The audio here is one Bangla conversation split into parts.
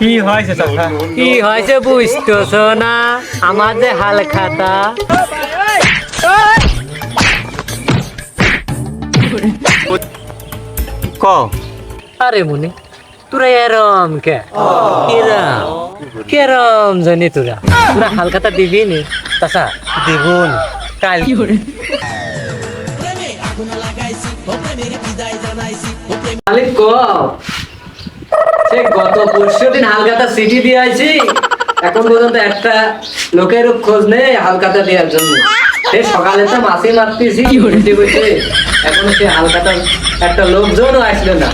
কি হয়েছে চাচা? কি হয়েছে বুঝতেছ না? আমার যে হাল খাতা। ক আরে মুনি তোরা এরম কে কিরম কেরম জানি তোরা তোরা হাল খাতা দিবি নি চাচা? দিবুন কাল। মালিক ক সে গত পরশু দিন হালখাতা চিঠি দিয়ে আইছি, এখন পর্যন্ত একটা লোকের খোঁজ নেই হালখাতা দেওয়ার জন্য। সে সকালে তো মাছি মারতেছি বসে বসে, এখন সে হালখাতার একটা লোকজনও আসলো না।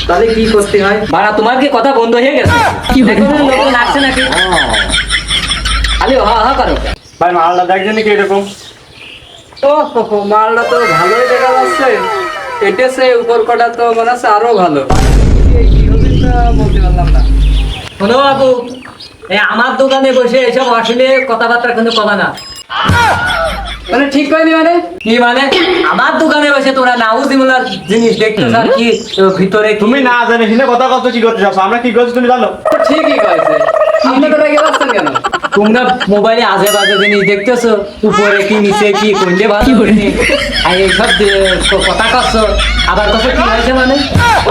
তাহলে কি করতে হয়? বাড়া তোমার কি কথা বন্ধ হয়ে গেছে? এখনো লোকজন আসছে নাকি? খালি হা হা করো। ভাই মালটা দেখছেন কি এরকম? ও মালটা তো ভালোই দেখা যাচ্ছে, এটেছে উপর কটা তো মনে হচ্ছে আরো ভালো। বলতে পারলাম না। শোনো বাবু, এই আমার দোকানে বসে এসব আসলে কথাবার্তা কিন্তু কবা না। মানে ঠিক কয়নি মানে কি? মানে আমার দোকানে বসে তোরা নাউজিমুল্লাহ জিনিস দেখতেছ আর কি ভিতরে তুমি না জানি শুনে কথা কত কি করতে চাচ্ছ? আমরা কি করছি তুমি জানো? ঠিকই কইছে। আপনি তো রেগে যাচ্ছেন কেন? তোমরা মোবাইলে আজে বাজে জিনিস দেখতেছো, উপরে কি নিচে কি কোনটা ভালো কোনটা আর এইসব কথা কচ্ছ, আবার কথা কি হয়েছে মানে?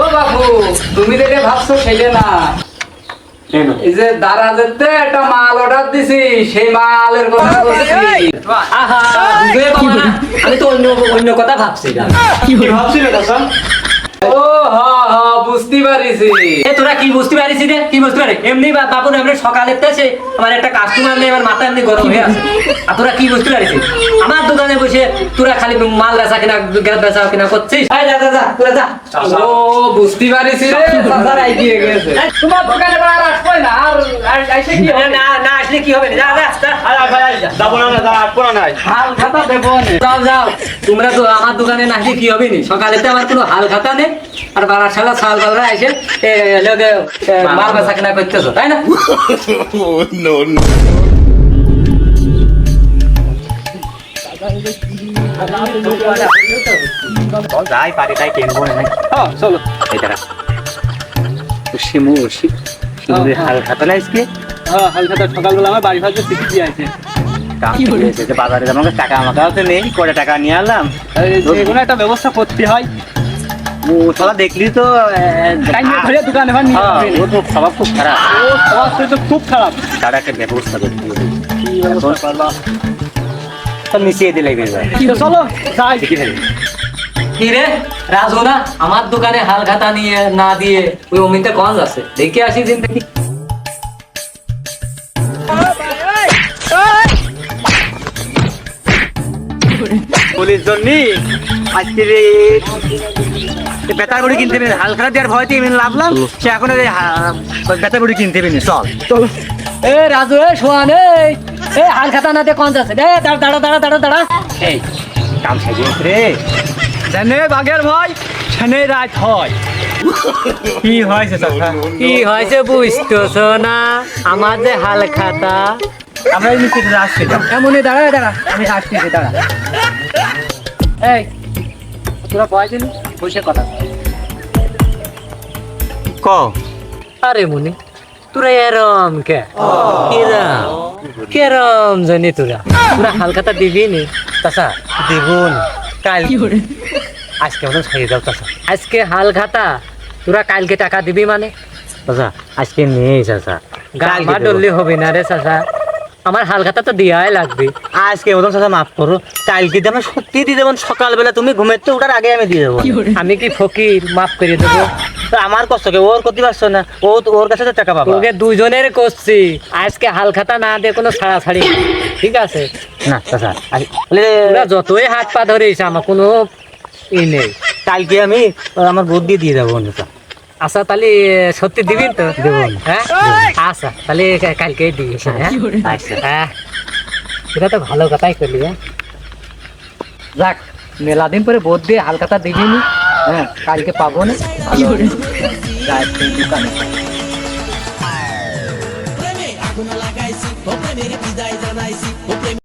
ও বাবু, তুমি যেটা ভাবছো সেটা না। এই যে দারাজেতে একটা মাল অর্ডার দিছি, সেই মালের কথা বলছি। আহা, বুঝে পাবো না, আমি তো অন্য কথা ভাবছি। কি ভাবছিলে চাচা? ও হ্যাঁ হ্যাঁ, বুঝতে পারিছি। এ তোরা কি বুঝতে পারিস রে? কি বুঝতে পারি? এমনি বাবু আমরা সকালে তেছে আমার একটা কাস্টমার নেই, আমার মাথা এমনি গরম হয়ে আছে। আর তোরা কি বুঝতে পারিস? আমার দোকানে বসে তোরা খালি মাল বেচা কিনা বেচা কিনা করছিস। এই যা যা যা তোরা যা। ও বুঝতে পারিস রে, চাচার এগিয়ে গেছে। তোমার দোকানে আর আসবে না, আর আইসে কি হবে? না না আসলে কি হবে? যা যা যা। যাবো না না আসবো না নাই। হাল খাতা দেবো না। যাও যাও, তোমরা তো আমার দোকানে না আসলে কি হবে নি? সকালেতে আমার কোনো হাল খাতা নেই, আর বারা শালা সাল বালরা এসে লোকে মাল বেচা কিনা করতেছো, তাই না? No, no. যাই পারি তাই কিনবো না। চলো এই দাঁড়া, শিমু শিমুরের হাল খাতা লাইছে। হ্যাঁ, হাল খাতা সকালবেলা আমার বাড়ি ভাজতে চিঠি দিয়ে আছে। বাজারে আমাকে টাকা আমাকে তো নেই, কটা টাকা নিয়ে আনলাম। যেকোনো একটা ব্যবস্থা করতে হয়। ও শালা দেখলি তো ধরে দোকানে ভান নিয়ে যাবে। ও তো স্বভাব খুব খারাপ। ও স্বভাব তো খুব খারাপ। তার একটা ব্যবস্থা করতে হবে। কি ব্যবস্থা করবা? তো মিশিয়ে দিলে চলো যাই। দেখি ফেলি। কি রে রাজু না আমার দোকানে হাল খাতা নিয়ে না দিয়ে ওই অমিতে কন যাচ্ছে, দেখে আসি দিন দেখি। পুলিশ জন্য আজকে বেতার বড়ি কিনতে পেরে হাল খাতা দেওয়ার ভয়তে আমি লাভলাম। সে এখন বেতার বড়ি কিনতে পেরে চল চল। এ রাজু, এ সোহান, এ হাল খাতা না দিয়ে কন যাচ্ছে? দাঁড়া দাঁড়া দাঁড়া দাঁড়া দাঁড়া। এই কাম সাজিয়েছে রে। জানে বাঘের ভয় সানে রাত হয়। কি হয়েছে চাচা? কি হয়েছে বুঝতেছ না? আমার যে হাল খাতা। আমরা এই মিষ্টি আসছিলাম। এমনই দাঁড়া দাঁড়া, আমি আসতেছি দাঁড়া। এই তোরা ভয় দিন, বসে কথা ক আরে মুনি তোরা এরম কে কিরম কেরম জানি তোরা তোরা হালখাতা দিবি নি? চাচা দিবুন কাল। আজকে মতন ছাড়িয়ে দাও চাচা, আজকে হাল খাতা তোরা কালকে টাকা দিবি মানে? চাচা আজকে নেই চাচা, গামা ডললে হবে না রে চাচা, আমার হাল খাতা তো দেওয়াই লাগবে। আজকে মতন চাচা মাফ করো, কালকে দিয়ে আমরা সত্যি দিয়ে দেবো। সকালবেলা তুমি ঘুমের তো ওঠার আগে আমি দিয়ে দেবো। আমি কি ফকির মাফ করে দেবো? তো আমার কষ্টকে ওর করতে পারছো না, ও ওর কাছে তো টাকা পাবো। তোকে দুজনের করছি, আজকে হাল খাতা না দিয়ে কোনো ছাড়াছাড়ি, ঠিক আছে? না চাচা তোরা যতই হাত পা ধরিস আমার কোনো ই নেই। কালকে আমি আমার বুদ্ধি দিয়ে দেবো। আচ্ছা তাহলে সত্যি দিবি তো? দেবো। হ্যাঁ আচ্ছা তাহলে কালকে দিস। হ্যাঁ আচ্ছা। হ্যাঁ, এটা তো ভালো কথাই করলি। হ্যাঁ যাক, মেলা দিন পরে বোধ দিয়ে হালখাতা দিবি নি। হ্যাঁ কালকে পাবো না। যাই দোকানে।